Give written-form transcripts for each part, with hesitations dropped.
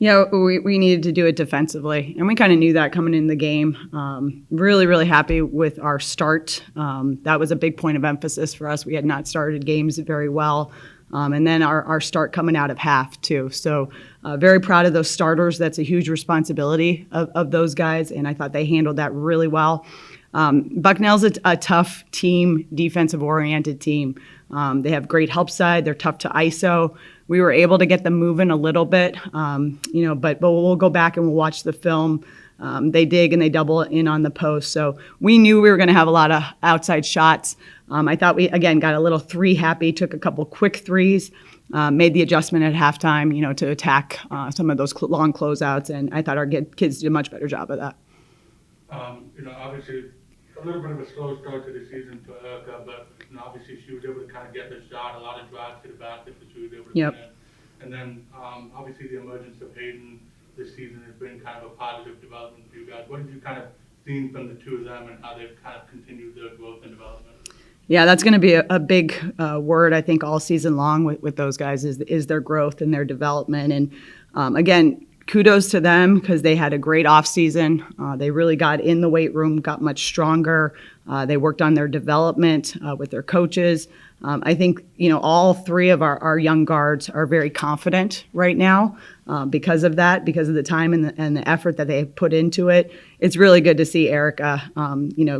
Yeah, we needed to do it defensively, and we kind of knew that coming in the game. Really, really happy with our start. That was a big point of emphasis for us. We had not started games very well, and then our start coming out of half, too. So very proud of those starters. That's a huge responsibility of those guys, and I thought they handled that really well. Bucknell's a tough team, defensive-oriented team. They have great help side. They're tough to ISO. We were able to get them moving a little bit, but we'll go back and we'll watch the film. They dig and they double in on the post. So we knew we were going to have a lot of outside shots. I thought we, again, got a little three happy, took a couple quick threes, made the adjustment at halftime, to attack some of those long closeouts. And I thought our kids did a much better job of that. Obviously, a little bit of a slow start to the season for Erica, but obviously she was able to kind of get the shot, a lot of drives to the basket that she was able to Yep. get in. And then obviously the emergence of Hayden this season has been kind of a positive development for you guys. What have you kind of seen from the two of them and how they've kind of continued their growth and development? Yeah, that's going to be a big word, I think, all season long with those guys is their growth and their development. And again, kudos to them because they had a great offseason. They really got in the weight room, got much stronger. They worked on their development with their coaches. I think, all three of our young guards are very confident right now because of that, because of the time and the effort that they put into it. It's really good to see Erica,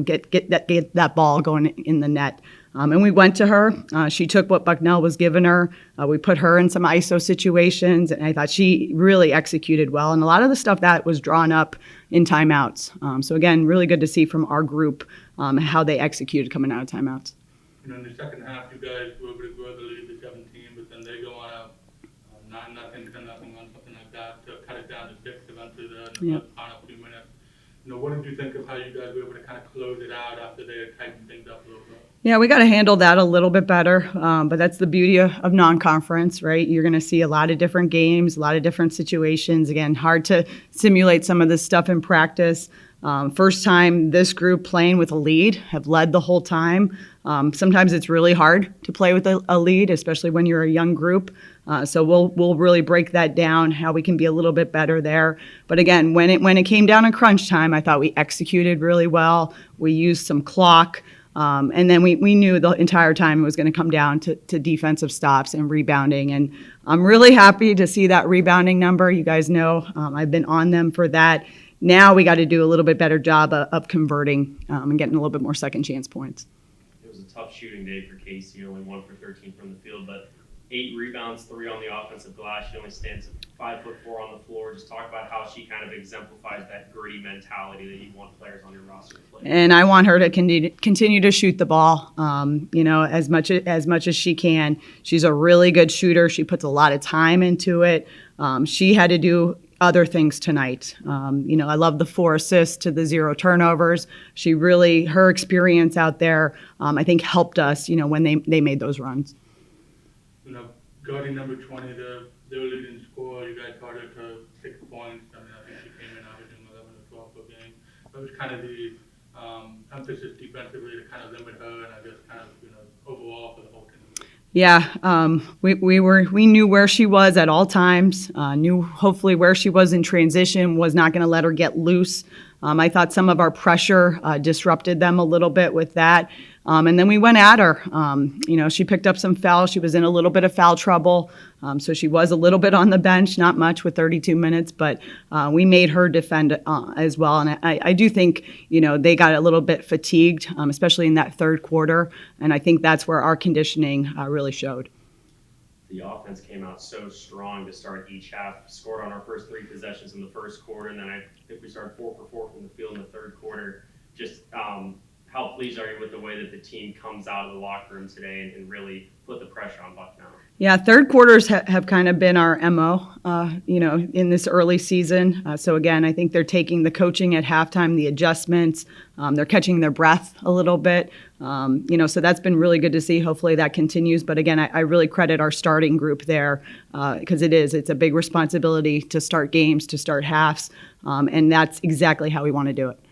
get that ball going in the net. And we went to her. She took what Bucknell was giving her. We put her in some ISO situations, and I thought she really executed well. And a lot of the stuff that was drawn up in timeouts. So again, really good to see from our group how they executed coming out of timeouts. In the second half, you guys were able to grow the lead to 17, but then they go on a 9-0, 10-0 on something like that to cut it down to 6 eventually in the final few minutes. What did you think of how you guys were able to kind of close it out after they had tightened things up a little bit? Yeah, we got to handle that a little bit better, but that's the beauty of non-conference, right? You're going to see a lot of different games, a lot of different situations. Again, hard to simulate some of this stuff in practice. First time this group playing with a lead, have led the whole time. Sometimes it's really hard to play with a lead, especially when you're a young group. So we'll really break that down, how we can be a little bit better there. But again, when it came down to crunch time, I thought we executed really well. We used some clock. And then we knew the entire time it was going to come down to defensive stops and rebounding. And I'm really happy to see that rebounding number. You guys know I've been on them for that. Now we got to do a little bit better job of converting and getting a little bit more second chance points. It was a tough shooting day for Casey, only 1 for 13 from the field, but 8 rebounds, 3 on the offensive glass. She only stands at 5'4" on the floor. Just talk about how she kind of exemplifies that gritty mentality that you want players on your roster to play. And I want her to continue to shoot the ball, as much as she can. She's a really good shooter. She puts a lot of time into it. She had to do other things tonight. I love the 4 assists to the 0 turnovers. She really, her experience out there, I think helped us, when they made those runs. Guarding number 20, their leading scorer, you guys held her to 6 points. I think she came in averaging 11 or 12 per game. That was kind of the emphasis defensively to kind of limit her, and I guess kind of, overall for the whole team. Yeah, we knew where she was at all times, knew hopefully where she was in transition, was not going to let her get loose. I thought some of our pressure disrupted them a little bit with that. And then we went at her. She picked up some fouls. She was in a little bit of foul trouble. So she was a little bit on the bench, not much with 32 minutes, but we made her defend as well. And I do think, they got a little bit fatigued, especially in that third quarter. And I think that's where our conditioning really showed. The offense came out so strong to start each half, scored on our first 3 possessions in the first quarter, and then I think we started 4 for 4 from the field in the third quarter. Just how pleased are you with the way that the team comes out of the locker room today and really put the pressure on Bucknell? Yeah, third quarters have kind of been our MO, in this early season. So again, I think they're taking the coaching at halftime, the adjustments. They're catching their breath a little bit. So that's been really good to see. Hopefully that continues. But again, I really credit our starting group there because it's a big responsibility to start games, to start halves. And that's exactly how we want to do it.